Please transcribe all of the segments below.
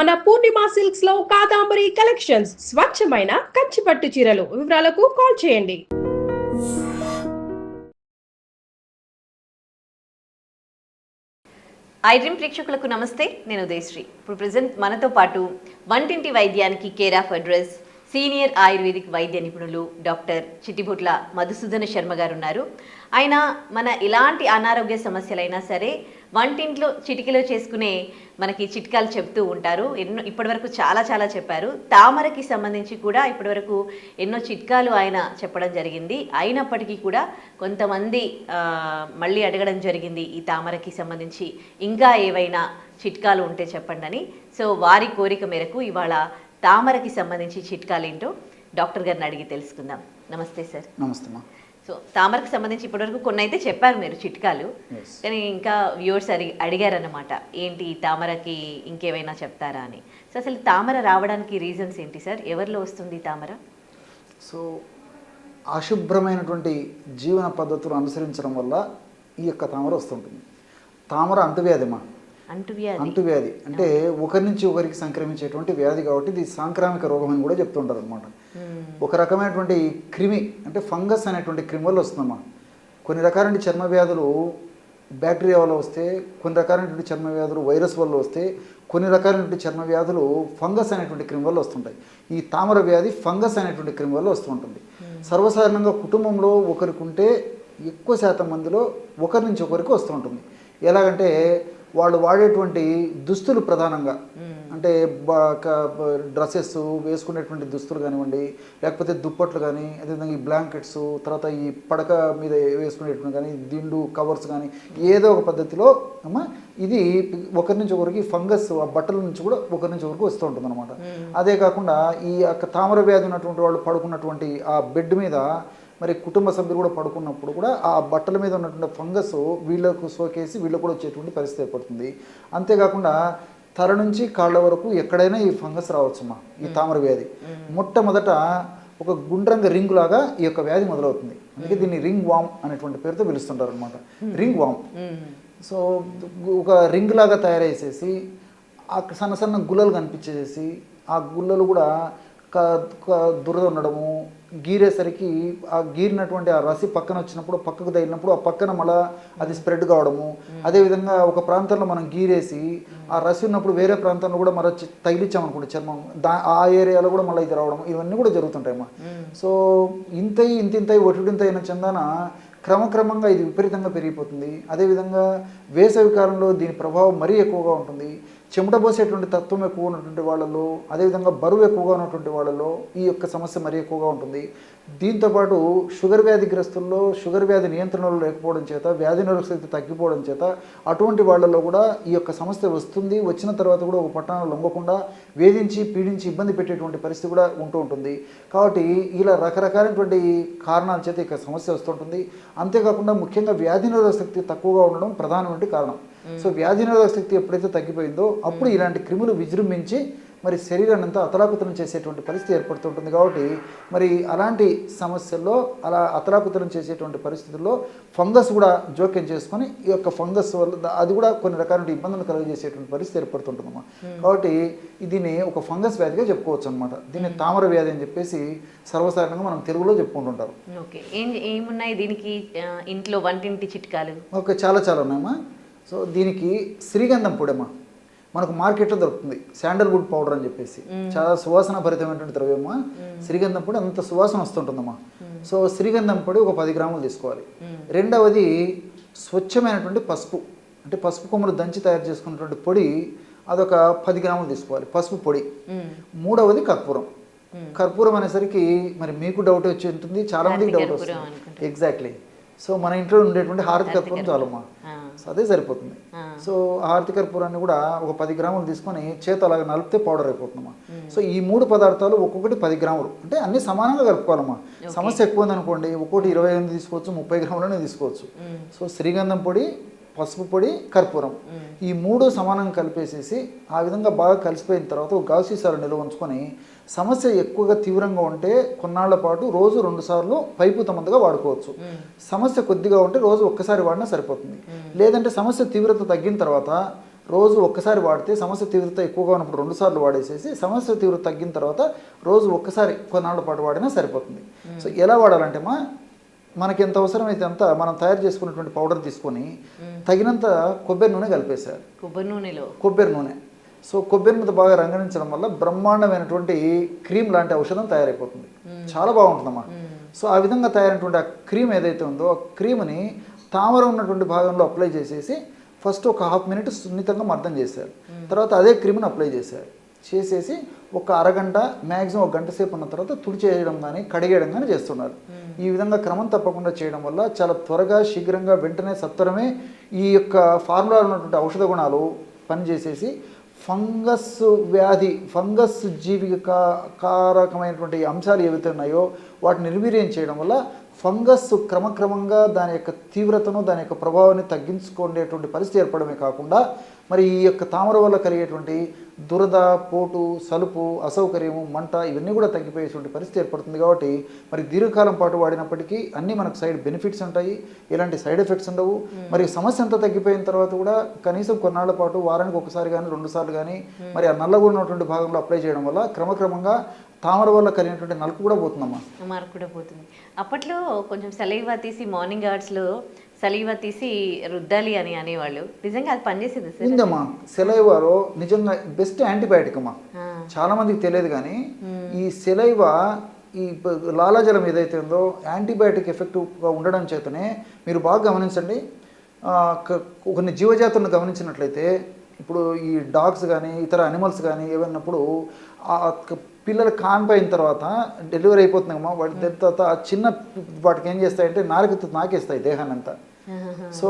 మన పూర్ణిమ సిల్క్స్ లో కాదాంబరి కలెక్షన్స్ స్వచ్ఛమైన కంచి పట్టు చీరలు. వివరాలకు కాల్ చేయండి. ఐ డ్రీమ్ ప్రేక్షకులకు నమస్తే, నేను ఉదయశ్రీ. ఇప్పుడు ప్రజెంట్ మనతో పాటు వంటింటి వైద్యానికి care of address senior ayurvedic వైద్య నిపుణులు డాక్టర్ చిట్టిబొట్ల మధుసూదన శర్మ గారు ఉన్నారు. ఆయన మన ఎలాంటి అనారోగ్య సమస్యలైనా సరే వంటింట్లో చిటికలో చేసుకునే మనకి చిట్కాలు చెప్తూ ఉంటారు. ఇప్పటివరకు చాలా చెప్పారు. తామరకి సంబంధించి కూడా ఇప్పటివరకు ఎన్నో చిట్కాలు ఆయన చెప్పడం జరిగింది. అయినప్పటికీ కూడా కొంతమంది మళ్ళీ అడగడం జరిగింది ఈ తామరకి సంబంధించి ఇంకా ఏవైనా చిట్కాలు ఉంటే చెప్పండి అని. సో వారి కోరిక మేరకు ఇవాళ తామరకి సంబంధించి చిట్కాలు ఏంటో డాక్టర్ గారిని అడిగి తెలుసుకుందాం. నమస్తే సార్. నమస్తే. సో తామరకి సంబంధించి ఇప్పటివరకు కొన్ని అయితే చెప్పారు మీరు చిట్కాలు, కానీ ఇంకా వ్యూవర్స్ అడిగారన్నమాట ఏంటి తామరకి ఇంకేమైనా చెప్తారా అని. సో అసలు తామర రావడానికి రీజన్స్ ఏంటి సార్? ఎవరిలో వస్తుంది తామర? సో అశుభ్రమైనటువంటి జీవన పద్ధతులు అనుసరించడం వల్ల ఈ యొక్క తామర వస్తుంటుంది. తామర అంటువ్యాధిమా, అంటువ్యాధి అంటే ఒకరి నుంచి ఒకరికి సంక్రమించేటువంటి వ్యాధి కాబట్టి ఇది సాంక్రామిక రోగం అని కూడా చెప్తుంటారు అనమాట. ఒక రకమైనటువంటి క్రిమి అంటే ఫంగస్ అనేటువంటి క్రిమి వల్ల వస్తుందమ్మా. కొన్ని రకాలైన చర్మ వ్యాధులు బ్యాక్టీరియా వల్ల వస్తే, కొన్ని రకాలైనటువంటి చర్మ వ్యాధులు వైరస్ వల్ల వస్తే, కొన్ని రకాలైనటువంటి చర్మ వ్యాధులు ఫంగస్ అనేటువంటి క్రిమి వల్ల వస్తుంటాయి. ఈ తామర వ్యాధి ఫంగస్ అనేటువంటి క్రిమి వల్ల వస్తూ ఉంటుంది. సర్వసాధారణంగా కుటుంబంలో ఒకరికి ఉంటే ఎక్కువ శాతం మందిలో ఒకరి నుంచి ఒకరికి వస్తూ ఉంటుంది. ఎలాగంటే వాళ్ళు వాడేటువంటి దుస్తులు ప్రధానంగా, అంటే డ్రెస్సెస్ వేసుకునేటువంటి దుస్తులు కానివ్వండి, లేకపోతే దుప్పట్లు కానీ, అదేవిధంగా ఈ బ్లాంకెట్స్, తర్వాత ఈ పడక మీద వేసుకునేటువంటి కానీ దిండు కవర్స్ కానీ ఏదో ఒక పద్ధతిలో అమ్మా ఇది ఒకరి నుంచి ఒకరికి ఫంగస్ ఆ బట్టల నుంచి కూడా ఒకరి నుంచి ఒకరికి వస్తూ ఉంటుంది అనమాట. అదే కాకుండా ఈ తామర వ్యాధి ఉన్నటువంటి వాళ్ళు పడుకున్నటువంటి ఆ బెడ్ మీద మరి కుటుంబ సభ్యులు కూడా పడుకున్నప్పుడు కూడా ఆ బట్టల మీద ఉన్నటువంటి ఫంగస్ వీళ్ళకు సోకేసి వీళ్ళకు కూడా వచ్చేటువంటి పరిస్థితి ఏర్పడుతుంది. అంతేకాకుండా తల నుంచి కాళ్ళ వరకు ఎక్కడైనా ఈ ఫంగస్ రావచ్చమ్మా. ఈ తామర వ్యాధి మొట్టమొదట ఒక గుండ్రంగ రింగ్ లాగా ఈ యొక్క వ్యాధి మొదలవుతుంది. అందుకే దీన్ని రింగ్ వామ్ అనేటువంటి పేరుతో పిలుస్తుంటారు అనమాట. రింగ్ వామ్. సో ఒక రింగ్ లాగా తయారయ్యేసేసి ఆ సన్న గుల్లలు కనిపించేసి ఆ గుల్లలు కూడా దురద ఉండడము, గీరేసరికి ఆ గీరినటువంటి ఆ రసి పక్కన వచ్చినప్పుడు పక్కకు తగిలినప్పుడు ఆ పక్కన మళ్ళీ అది స్ప్రెడ్ కావడము, అదేవిధంగా ఒక ప్రాంతంలో మనం గీరేసి ఆ రసి ఉన్నప్పుడు వేరే ప్రాంతంలో కూడా మళ్ళీ తగిలించామనుకోండి చర్మం, ఆ ఏరియాలో కూడా మళ్ళీ ఇది రావడం, ఇవన్నీ కూడా జరుగుతుంటాయమ్మా. సో ఇంత ఒటింత అయిన చందాన క్రమక్రమంగా ఇది విపరీతంగా పెరిగిపోతుంది. అదేవిధంగా వేసవి కాలంలో దీని ప్రభావం మరీ ఎక్కువగా ఉంటుంది. చెమట పోసేటువంటి తత్వం ఎక్కువ ఉన్నటువంటి వాళ్ళలో, అదేవిధంగా బరువు ఎక్కువగా ఉన్నటువంటి వాళ్ళలో ఈ యొక్క సమస్య మరీ ఎక్కువగా ఉంటుంది. దీంతోపాటు షుగర్ వ్యాధిగ్రస్తుల్లో షుగర్ వ్యాధి నియంత్రణలో లేకపోవడం చేత, వ్యాధి నిరోధక శక్తి తగ్గిపోవడం చేత అటువంటి వాళ్ళలో కూడా ఈ యొక్క సమస్య వస్తుంది. వచ్చిన తర్వాత కూడా ఒక పట్టణంలో లొంగకుండా వేధించి పీడించి ఇబ్బంది పెట్టేటువంటి పరిస్థితి కూడా ఉంటూ ఉంటుంది. కాబట్టి ఇలా రకరకాలైనటువంటి కారణాల చేత ఇక సమస్య వస్తుంటుంది. అంతేకాకుండా ముఖ్యంగా వ్యాధి నిరోధక శక్తి తక్కువగా ఉండడం ప్రధానమైన కారణం. సో వ్యాధి నిరోధక శక్తి ఎప్పుడైతే తగ్గిపోయిందో అప్పుడు ఇలాంటి క్రిములు విజృంభించి మరి శరీరాన్ని అంతా అతలాకుతలం చేసేటువంటి పరిస్థితి ఏర్పడుతుంటుంది. కాబట్టి మరి అలాంటి సమస్యల్లో అలా అతలాకుతలం చేసేటువంటి పరిస్థితుల్లో ఫంగస్ కూడా జోక్యం చేసుకొని ఈ యొక్క ఫంగస్ వల్ల అది కూడా కొన్ని రకాల ఇబ్బందులు కలుగజేసేటువంటి పరిస్థితి ఏర్పడుతుంటుందన్నమాట. కాబట్టి దీన్ని ఒక ఫంగస్ వ్యాధిగా చెప్పుకోవచ్చు అనమాట. దీన్ని తామర వ్యాధి అని చెప్పేసి సర్వసాధారణంగా మనం తెలుగులో చెప్పుకుంటుంటారు. ఏమున్నాయి దీనికి ఇంట్లో వంటింటి చిట్కాలు? ఓకే, చాలా ఉన్నాయమ్మా. సో దీనికి శ్రీగంధం పొడమ్మా మనకు మార్కెట్లో దొరుకుతుంది. శాండల్వుడ్ పౌడర్ అని చెప్పేసి చాలా సువాసన భరితమైనటువంటి ద్రవ్యమ్మా. శ్రీగంధం పొడి అంత సువాసన వస్తుంటుందమ్మా. సో శ్రీగంధం పొడి ఒక 10 గ్రాములు తీసుకోవాలి. రెండవది స్వచ్ఛమైనటువంటి పసుపు, అంటే పసుపు కొమ్మలు దంచి తయారు చేసుకున్నటువంటి పొడి, అదొక 10 గ్రాములు తీసుకోవాలి, పసుపు పొడి. మూడవది కర్పూరం అనేసరికి మరి మీకు డౌట్ వచ్చి ఉంటుంది, చాలా మందికి డౌట్ వస్తుంది. ఎగ్జాక్ట్లీ. సో మన ఇంట్లో ఉండేటువంటి హారతి కర్పూరం చాలమ్మా, అదే సరిపోతుంది. సో హారతి కర్పూరాన్ని కూడా ఒక 10 గ్రాములు తీసుకొని చేత అలాగే నలిపితే పౌడర్ అయిపోతుందమ్మా. సో ఈ 3 పదార్థాలు ఒక్కొక్కటి 10 గ్రాములు, అంటే అన్ని సమానంగా కలుపుకోవాలమ్మా. సమస్య ఎక్కువ ఉందనుకోండి ఒక్కొక్కటి 28 తీసుకోవచ్చు, 30 గ్రాములనే తీసుకోవచ్చు. సో శ్రీగంధం పొడి, పసుపు పొడి, కర్పూరం ఈ 3 సమానంగా కలిపేసేసి ఆ విధంగా బాగా కలిసిపోయిన తర్వాత ఒక గాజు సీసాలో నిల్వ ఉంచుకొని సమస్య ఎక్కువగా తీవ్రంగా ఉంటే కొన్నాళ్ల పాటు రోజు 2 సార్లు పైపూత మందుగా వాడుకోవచ్చు. సమస్య కొద్దిగా ఉంటే రోజు ఒక్కసారి వాడినా సరిపోతుంది. లేదంటే సమస్య తీవ్రత తగ్గిన తర్వాత రోజు ఒక్కసారి వాడితే సమస్య తీవ్రత ఎక్కువగా ఉన్నప్పుడు 2 సార్లు వాడేసేసి సమస్య తీవ్రత తగ్గిన తర్వాత రోజు ఒక్కసారి కొన్నాళ్ళ పాటు వాడినా సరిపోతుంది. సో ఎలా వాడాలంటే మనకి ఎంత అవసరమైతే అంత మనం తయారు చేసుకున్నటువంటి పౌడర్ తీసుకొని తగినంత కొబ్బరి నూనె కలిపేశారు. కొబ్బరి నూనె సో కొబ్బరి నూనె బాగా రంగరించడం వల్ల బ్రహ్మాండమైనటువంటి క్రీమ్ లాంటి ఔషధం తయారైపోతుంది. చాలా బాగుంటుందమ్మా. సో ఆ విధంగా తయారైనటువంటి ఆ క్రీమ్ ఏదైతే ఉందో ఆ క్రీమ్ని తామర ఉన్నటువంటి భాగంలో అప్లై చేసేసి ఫస్ట్ ఒక ½ మినిట్ సున్నితంగా మర్దం చేశారు. తర్వాత అదే క్రీమ్ని అప్లై చేసేసి ఒక అరగంట మ్యాక్సిమం 1 గంట సేపు ఉన్న తర్వాత తుడిచేయడం కానీ కడిగేయడం కానీ చేస్తున్నారు. ఈ విధంగా క్రమం తప్పకుండా చేయడం వల్ల చాలా త్వరగా శీఘ్రంగా వెంటనే సత్వరమే ఈ యొక్క ఫార్ములాలో ఉన్నటువంటి ఔషధ గుణాలు పనిచేసేసి ఫంగస్ వ్యాధి ఫంగస్ కారకమైనటువంటి అంశాలు ఏవైతే ఉన్నాయో వాటిని నిర్వీర్యం చేయడం వల్ల ఫంగస్ క్రమక్రమంగా దాని యొక్క తీవ్రతను దాని యొక్క ప్రభావాన్ని తగ్గించుకునేటువంటి పరిస్థితి ఏర్పడమే కాకుండా మరి ఈ యొక్క తామర వల్ల కలిగేటువంటి దురద, పోటు, సలుపు, అసౌకర్యము, మంట ఇవన్నీ కూడా తగ్గిపోయేటువంటి పరిస్థితి ఏర్పడుతుంది. కాబట్టి మరి దీర్ఘకాలం పాటు వాడినప్పటికీ అన్నీ మనకు సైడ్ బెనిఫిట్స్ ఉంటాయి, ఎలాంటి సైడ్ ఎఫెక్ట్స్ ఉండవు. మరి సమస్య అంతా తగ్గిపోయిన తర్వాత కూడా కనీసం కొన్నాళ్ల పాటు వారానికి ఒకసారి కానీ 2 సార్లు కానీ మరి ఆ నల్లగా ఉన్నటువంటి భాగంలో అప్లై చేయడం వల్ల క్రమక్రమంగా తామర వల్ల కలిగినటువంటి నలుపు కూడా పోతుందమ్మా. మార్పు కూడా పోతుంది. అప్పట్లో కొంచెం సలైవా తీసి మార్నింగ్ అవర్స్లో సలైవా తీసి రుద్దాలి అని అనేవాళ్ళు. నిజంగా అది పనిచేసేది సార్? ఉందమ్మా. సెలైవాలో నిజంగా బెస్ట్ యాంటీబయాటిక్ అమ్మా. చాలా మందికి తెలియదు కానీ ఈ సెలైవా ఈ లాలాజలం ఏదైతే ఉందో యాంటీబయాటిక్ ఎఫెక్టివ్గా ఉండడం చేతనే మీరు బాగా గమనించండి. కొన్ని జీవజాతులను గమనించినట్లయితే ఇప్పుడు ఈ డాగ్స్ కానీ ఇతర అనిమల్స్ కానీ ఏమన్నప్పుడు పిల్లలు కాన్పోయిన తర్వాత డెలివరీ అయిపోతుంది కమ్మా, వాటి తర్వాత చిన్న వాటికి ఏం చేస్తాయంటే నాకేస్తాయి దేహాన్ని అంతా. సో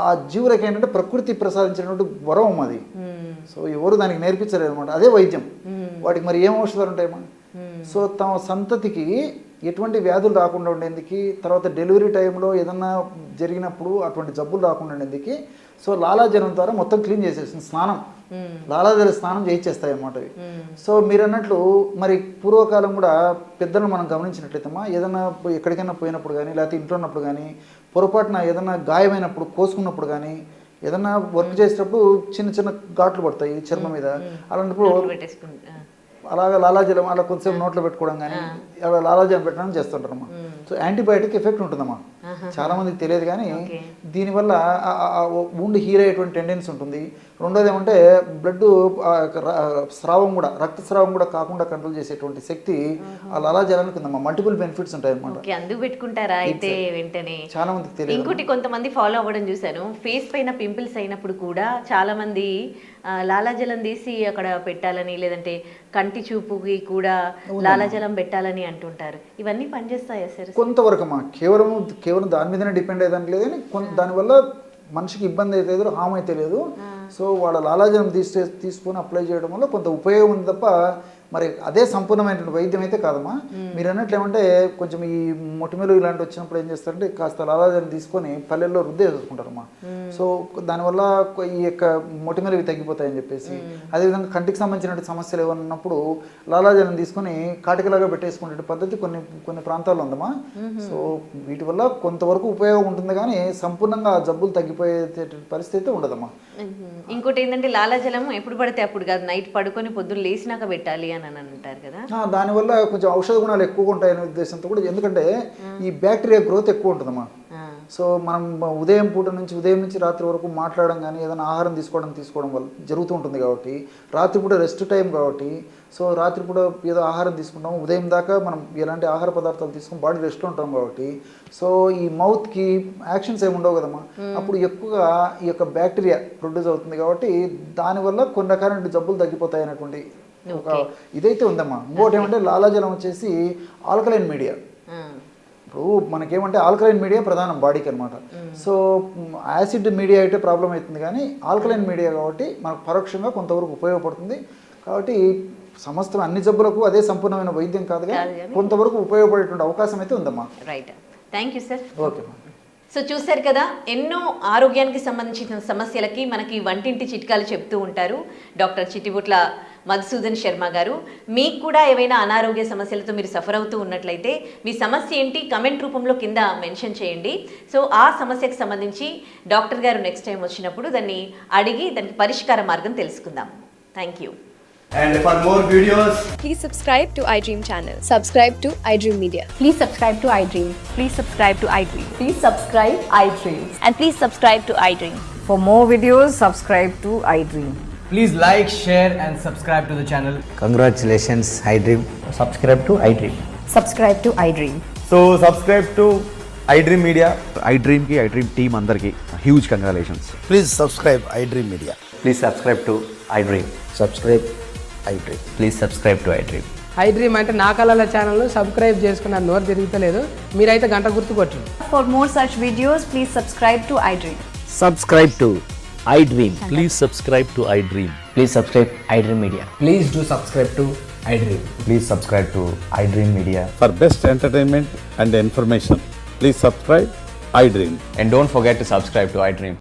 ఆ జీవులకి ఏంటంటే ప్రకృతి ప్రసాదించినటువంటి వరం అది. సో ఎవరు దానికి నేర్పించలేదు అనమాట. అదే వైద్యం. వాటికి మరి ఏం ఔషధాలు ఉంటాయమ్మా? సో తమ సంతతికి ఎటువంటి వ్యాధులు రాకుండా ఉండేందుకు, తర్వాత డెలివరీ టైంలో ఏదన్నా జరిగినప్పుడు అటువంటి జబ్బులు రాకుండా ఉండేందుకు సో లాలాజలం ద్వారా మొత్తం క్లీన్ చేసేస్తుంది. స్నానం, లాలాజల స్నానం చేయించేస్తాయి అన్నమాట అవి. సో మీరు అన్నట్లు మరి పూర్వకాలం కూడా పెద్దలను మనం గమనించినట్లయితేమా ఏదైనా ఎక్కడికైనా పోయినప్పుడు కానీ లేకపోతే ఇంట్లో ఉన్నప్పుడు కానీ పొరపాటున ఏదైనా గాయమైనప్పుడు కోసుకున్నప్పుడు కానీ ఏదన్నా వర్క్ చేసేటప్పుడు చిన్న చిన్న ఘాట్లు పడతాయి చర్మం మీద. అలాంటప్పుడు అలాగా లాలాజలం అలా కొంచెం నోట్లో పెట్టుకోవడం కానీ అలా లాలాజలం పెట్టడం చేస్తుంటారమ్మా. సో యాంటీబయాటిక్ ఎఫెక్ట్ ఉంటుందమ్మా. చాలా మందికి తెలియదు కానీ దీనివల్ల వుండ్ హీల్ అయ్యేటువంటి టెండెన్సీ ఉంటుంది. రెండోది ఏమంటే బ్లడ్ స్రావం కూడా రక్తస్రావం కూడా కాకుండా కంట్రోల్ చేసేటువంటి శక్తి ఆ లాలాజలానికి ఉందమ్మా. మల్టిపుల్ బెనిఫిట్స్ ఉంటాయి అన్నమాట. అందుకు పెట్టుకుంటారా అయితే వెంటనే? చాలా మందికి తెలియదు. ఇంకోటి కొంతమంది ఫాలో అవ్వడం చూశాను. ఫేస్ పైన పింపుల్స్ అయినప్పుడు కూడా చాలా మంది లాలాజలం తీసి అక్కడ పెట్టాలని లేదంటే కంటి చూపుకి కూడా లాలాజలం పెట్టాలని అంటుంటారు. ఇవన్నీ పనిచేస్తాయా సార్? కొంతవరకు అమ్మా. కేవలం దాని మీదనే డిపెండ్ అయ్యేదానికి లేదు కానీ దానివల్ల మనిషికి ఇబ్బంది అయితే లేదు, హామ్ అయితే లేదు. సో వాళ్ళ లాలాజలం తీసుకొని అప్లై చేయడం వల్ల కొంత ఉపయోగం ఉంది తప్ప మరి అదే సంపూర్ణమైనటువంటి వైద్యం అయితే కాదమ్మా. మీరు అన్నట్లు ఏమంటే కొంచెం ఈ మొటిమలు ఇలాంటి వచ్చినప్పుడు ఏం చేస్తారంటే కాస్త లాలాజలం తీసుకొని పల్లెల్లో రుద్దే చేసుకుంటారమ్మా. సో దానివల్ల ఈ యొక్క మొటిమలు ఇవి తగ్గిపోతాయని చెప్పేసి, అదేవిధంగా కంటికి సంబంధించినటువంటి సమస్యలు ఏమైనా ఉన్నప్పుడు లాలాజలం తీసుకొని కాటికలాగా పెట్టేసుకునే పద్ధతి కొన్ని ప్రాంతాల్లో ఉందమ్మా. సో వీటి వల్ల కొంతవరకు ఉపయోగం ఉంటుంది కానీ సంపూర్ణంగా ఆ జబ్బులు తగ్గిపోయే పరిస్థితి అయితే ఉండదమ్మా. ఇంకోటి ఏంటంటే లాలాజలం ఎప్పుడు పడితే అప్పుడు కాదు, నైట్ పడుకొని పొద్దున్న లేచినాక పెట్టాలి అని అంటారు కదా. దానివల్ల కొంచెం ఔషధ గుణాలు ఎక్కువగా ఉంటాయనే ఉద్దేశంతో కూడా, ఎందుకంటే ఈ బ్యాక్టీరియా గ్రోత్ ఎక్కువ ఉంటుందమ్మా. సో మనం ఉదయం నుంచి రాత్రి వరకు మాట్లాడడం కానీ ఏదైనా ఆహారం తీసుకోవడం వల్ల జరుగుతూ ఉంటుంది కాబట్టి, రాత్రిపూట రెస్ట్ టైం కాబట్టి, సో రాత్రిపూట ఏదో ఆహారం తీసుకుంటాం, ఉదయం దాకా మనం ఎలాంటి ఆహార పదార్థాలు తీసుకుని బాడీ రెస్ట్ ఉంటాం కాబట్టి సో ఈ మౌత్కి యాక్షన్స్ ఏమి ఉండవు కదమ్మా. అప్పుడు ఎక్కువగా ఈ యొక్క బ్యాక్టీరియా ప్రొడ్యూస్ అవుతుంది కాబట్టి దానివల్ల కొన్ని రకాల జబ్బులు తగ్గిపోతాయి అనేటువంటి ఒక ఇదైతే ఉందమ్మా. ఇంకోటి ఏమంటే లాలాజలం వచ్చేసి ఆల్కలైన్ మీడియా. ఇప్పుడు మనకేమంటే ఆల్కలైన్ మీడియా ప్రధానం బాడీకి అనమాట. సో యాసిడ్ మీడియా అయితే ప్రాబ్లం అవుతుంది కానీ ఆల్కలైన్ మీడియా కాబట్టి మనకు పరోక్షంగా కొంతవరకు ఉపయోగపడుతుంది. కాబట్టి సమస్తం అన్ని జబ్బులకు అదే సంపూర్ణమైన వైద్యం కాదుగా, కొంతవరకు ఉపయోగపడేటువంటి అవకాశం అయితే ఉందమ్మా. Right, thank you sir. Okay. So చూశారు కదా, ఎన్నో ఆరోగ్యానికి సంబంధించిన సమస్యలకి మనకి వంటింటి చిట్కాలు చెప్తూ ఉంటారు డాక్టర్ చిట్టిబుట్ల మధుసూదన్ శర్మ గారు. మీకు కూడా ఏవైనా అనారోగ్య సమస్యలతో మీరు సఫర్ అవుతూ ఉన్నట్లయితే మీ సమస్య ఏంటి కమెంట్ రూపంలో కింద మెన్షన్ చేయండి. సో ఆ సమస్యకు సంబంధించి డాక్టర్ గారు నెక్స్ట్ టైం వచ్చినప్పుడు దాన్ని అడిగి దానికి పరిష్కార మార్గం తెలుసుకుందాం. Thank you. And for more videos, Please subscribe to iDream channel. Subscribe to iDream Media. Please subscribe to iDream. Please subscribe to iDream. Please subscribe iDream. And please subscribe to iDream. For more videos, subscribe to iDream. please like, share and subscribe to the channel. Congratulations, iDream. Subscribe to iDream. Subscribe to iDream. So subscribe to iDream Media. iDream ki iDream team andarki huge congratulations. Please subscribe iDream Media. Please subscribe to iDream. Subscribe iDream. Please subscribe to iDream. iDream అంటే నా కళల ఛానల్ను subscribe చేసుకున్న నోరు తిరుగుతలేదు, మీరైతే గంట గుర్తు కొట్టండి. For more such videos, please subscribe to iDream. Subscribe to iDream. Please subscribe to iDream. Please subscribe iDream Media. Please do subscribe to iDream. Please subscribe to iDream Media. For best entertainment and information, please subscribe iDream. And don't forget to subscribe to iDream.